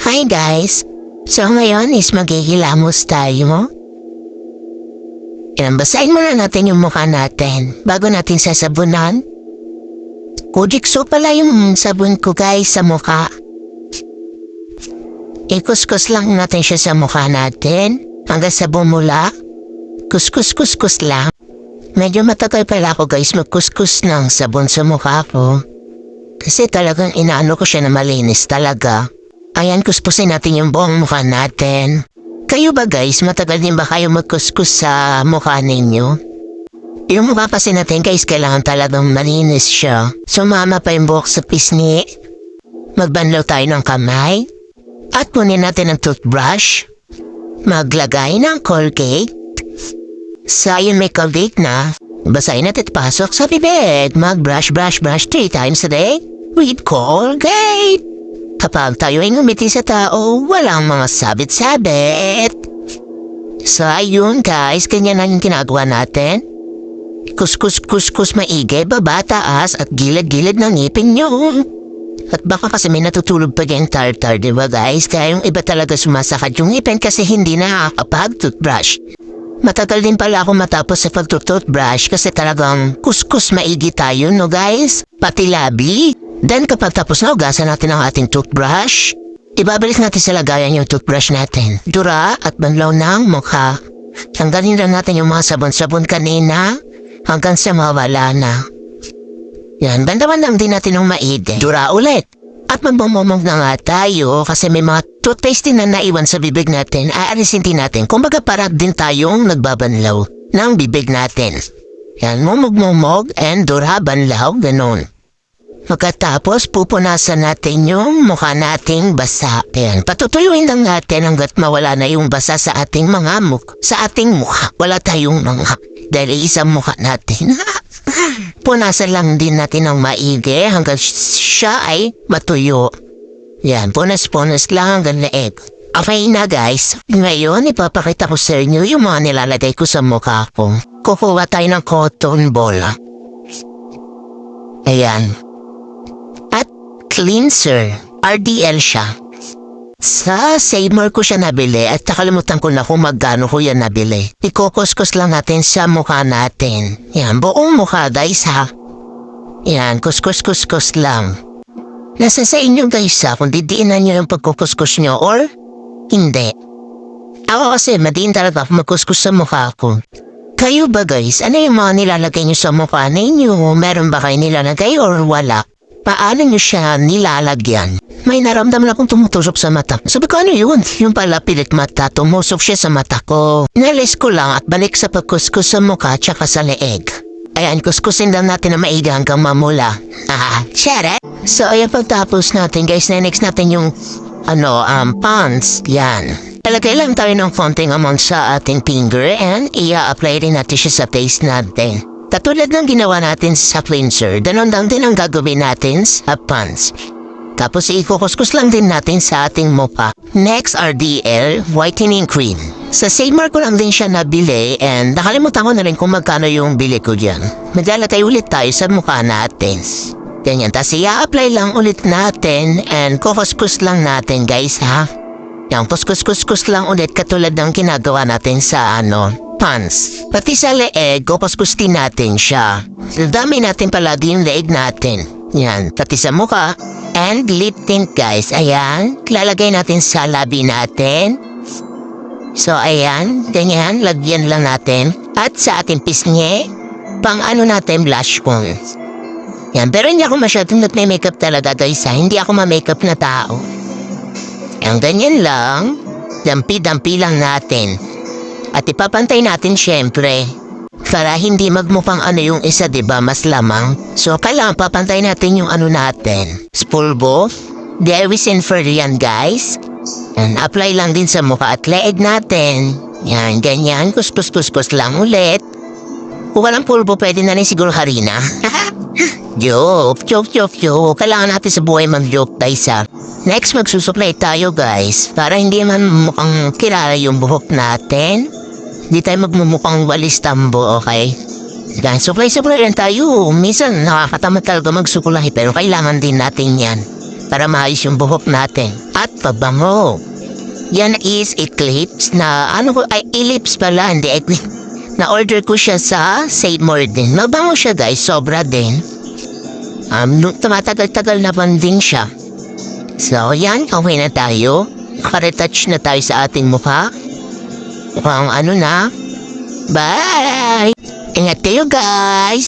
Hi guys! So ngayon is maghihilamos tayo. Basahin muna natin yung mukha natin bago natin sasabunan. Kujikso pala yung sabon ko guys sa mukha. Ikuskus lang natin siya sa mukha natin hanggang sa bumula. Kuskus lang. Medyo matagal pala ako guys magkuskus ng sabon sa mukha ko. Kasi talagang inaano ko siya na malinis talaga. Ayan, kuskusin natin yung buong mukha natin. Kayo ba guys, matagal din ba kayo magkuskus sa mukha ninyo? Yung mukha kasi natin guys, kailangan talagang malinis siya. Sumama pa yung buhok sa pisngi. Magbanlaw tayo ng kamay. At kunin natin ang toothbrush. Maglagay ng Colgate. Sa yun may Colgate na. Basahin natin at pasok sa bibig. Mag-brush 3 times a day with Colgate. Kapag tayo ay ngumiti sa tao, walang mga sabit-sabit. So ayun guys, ganyan na yung ginagawa natin. Kuskus maigi, baba, taas at gilid-gilid ng ngipin nyo. At baka kasi may natutulog pa yung tartar, diba guys? Kaya yung iba talaga sumasakad yung ngipin kasi hindi nakakapag-toothbrush. Matagal din pala ako matapos sa pag-toothbrush kasi talagang kuskus maigi tayo, no guys? Pati labi. Then kapag tapos na ugasan natin ang ating toothbrush, ibabalik natin sa lagayan yung toothbrush natin. Dura at banlaw ng mukha. Tanggalin lang natin yung mga sabon-sabon kanina hanggang sa mawala na. Yan, bandaman lang din natin ng maigi. Dura ulit. At magbumumog na nga tayo kasi may mga toothpaste din na naiwan sa bibig natin. Aalisin din natin. Kumbaga para din tayong nagbabanlaw ng bibig natin. Yan, mumog and dura, banlaw, ganun. Pagkatapos, pupunasan natin yung mukha nating basa. Ayan, patutuyuin lang natin hanggat mawala na yung basa sa ating mga sa ating mukha. Wala tayong mga dahil isang mukha natin. Punasan lang din natin ng maigi hanggang siya ay matuyo. Yan, punas lang hanggang leeg. Okay na guys, ngayon ipapakita ko sa inyo yung mga nilalagay ko sa mukha ko. Kukuha tayo ng cotton ball. Ayan. Cleanser. RDL siya. Sa Save More ko siya nabili at nakalimutan ko na kung magkano ko yan nabili. Ikukuskus lang natin sa mukha natin. Yan, buong mukha guys ha. Yan, kuskus lang. Nasa sa inyo guys ha, kung didiinan nyo yung pagkukuskus nyo or hindi. Ako kasi madiin talaga ako magkuskus sa mukha ko. Kayo ba guys, ano yung mga nilalagay nyo sa mukha ninyo? Meron ba kayo nilalagay or wala? Paano nyo siya nilalagyan? May naramdaman akong tumutusok sa mata. Sabi ko, ano yun? Yung pala pilit mata, tumusok siya sa mata ko. Inalis ko lang at balik sa pagkuskus sa mukha tsaka sa leeg. Ayan, kuskusin lang natin na maigi hanggang mamula. Share it! So, ayan pagtapos natin guys, next natin yung pants. Yan. Talagay lang tayo ng konting amount sa ating finger and i-apply rin natin siya sa face natin. Katulad ng ginawa natin sa cleanser, ganun lang din ang gagawin natin sa pants. Tapos ikukuskus lang din natin sa ating mukha. Next, RDL Whitening Cream. Sa Save More ko lang din siya nabili and nakalimutan ko na rin kung magkano yung bili ko dyan. Maglalagay ulit tayo sa mukha natin. Ganyan, tapos i-apply lang ulit natin and kukuskus lang natin guys ha. Yan, kuskus lang ulit katulad ng ginagawa natin sa pants. Pati sa leeg, kukuskusin natin siya. Dami natin palagi yung leeg natin. Yan, pati sa mukha. And lip tint guys, ayan. Lalagay natin sa labi natin. So ayan, ganyan, lagyan lang natin. At sa ating pisngi, pang natin blush on. Yan, pero hindi ako masyadong nag-makeup talaga guys ha. Hindi ako ma-makeup na tao. Ang ganyan lang, dampi-dampi lang natin. At ipapantay natin syempre. Para hindi magmukhang yung isa diba mas lamang. So kailangan papantay natin yung natin. Spulbo. Dewis and Fur yan guys. And apply lang din sa mukha at leeg natin. Yan, ganyan. Kuskus lang ulit. Kung walang pulbo pwede na rin siguro harina. Joke. Kailangan natin sa buhay mag-joke guys ha. Next magsusupply tayo guys. Para hindi man mukhang kilala yung buhok natin. Hindi tayo magmumukhang walis tambo, okay? Yan, supply lang tayo. Minsan nakakatamad talaga magsukulay pero kailangan din natin yan. para maayos yung buhok natin. At pabango. Yan is Eclipse na Ellipse pala, hindi Eclipse. Na-order ko siya sa St. Morden. Mabango siya guys, sobra din. Tumatagal-tagal na din siya. So yan, okay na tayo. Naka-retouch na tayo sa ating mukha. Mukhang na. Bye! Ingat kayo guys!